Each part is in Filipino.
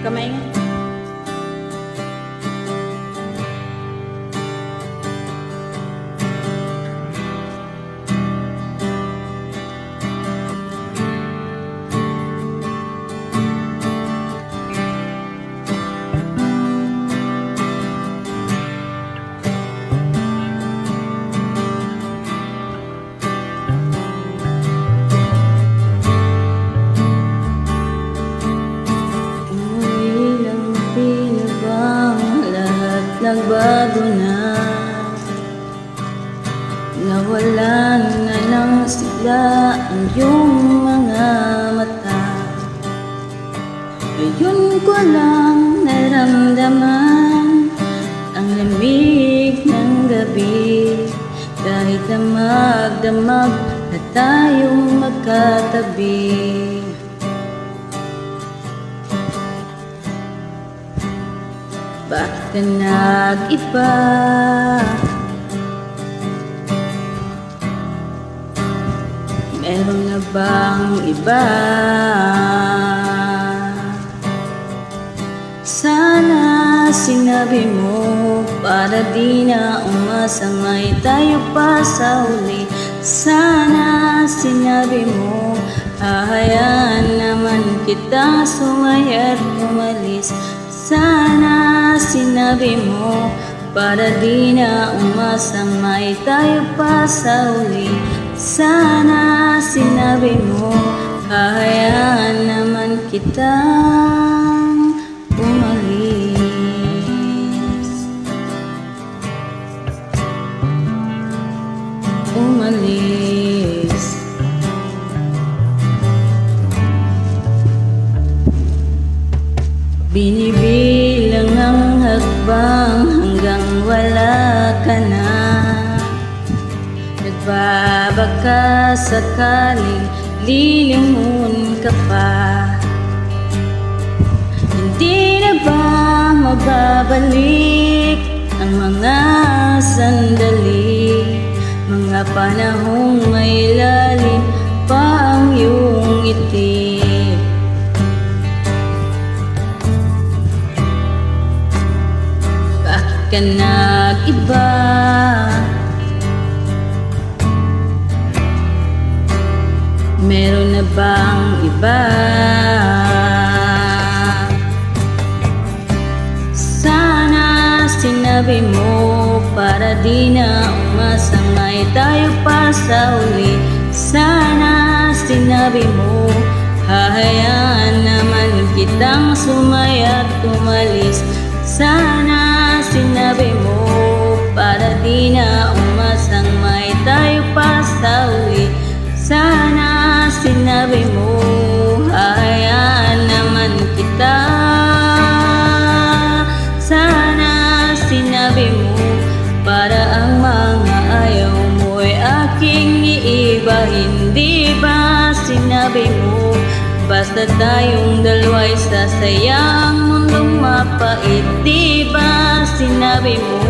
Kamay nga. Nagbago na, nawalan na ng sigla ang iyong mga mata. Ngayon ko lang naramdaman ang lamig ng gabi, kahit damag-damag na tayong magkatabi. Bakit ka nag-iba? Meron na bang iba? Sana sinabi mo para di na umasamay tayo pa sa huli. Sana sinabi mo hahayaan naman kitang sumaya't umalis. Sana sinabi mo para di na umasamay tayo pa sa huli. Sana sinabi mo hahayaan naman kitang umalis. Umalis. Binibilang ang hakbang hanggang wala ka na. Nagbabaka sakaling lilingon ka pa. Hindi na ba mababalik ang mga sandali, mga panahong may lalim pa ang iyong ngiti? Ka nag-iba? Meron na bang iba? Sana sinabi mo para di na umasamay tayo pa sa huli. Sana sinabi mo hahayaan naman kitang sumaya't umalis. Sana sinabi mo para di na umasamay tayo pa sa huli. Sana sinabi mo hahayaan naman kita. Sana sinabi mo para ang mga ayaw mo'y aking iibahin. Di ba sinabi mo basta tayong dalawa'y sasayang mundong mapait? Di ba sinabi mo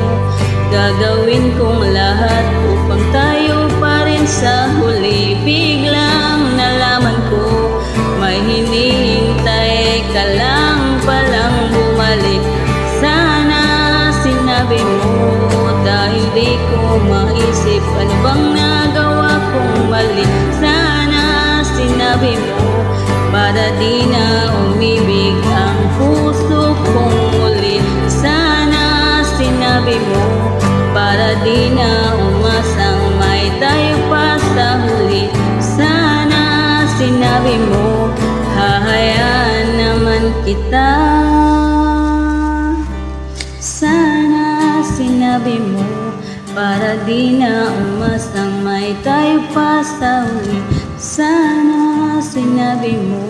gagawin kong lahat upang tayo pa rin sa huli? Biglang nalaman ko may hinihintay ka lang palang bumalik. Sana sinabi mo dahil di ko maisip ano bang nagawa kong mali. Sana sinabi mo para di na umibig ang puso kong muli. Sana sinabi mo para di na umasamay tayo pa sa huli. Sana sinabi mo hahayaan naman kita. Sana sinabi mo para di na umasamay tayo pa sa huli. Sana sinabi mo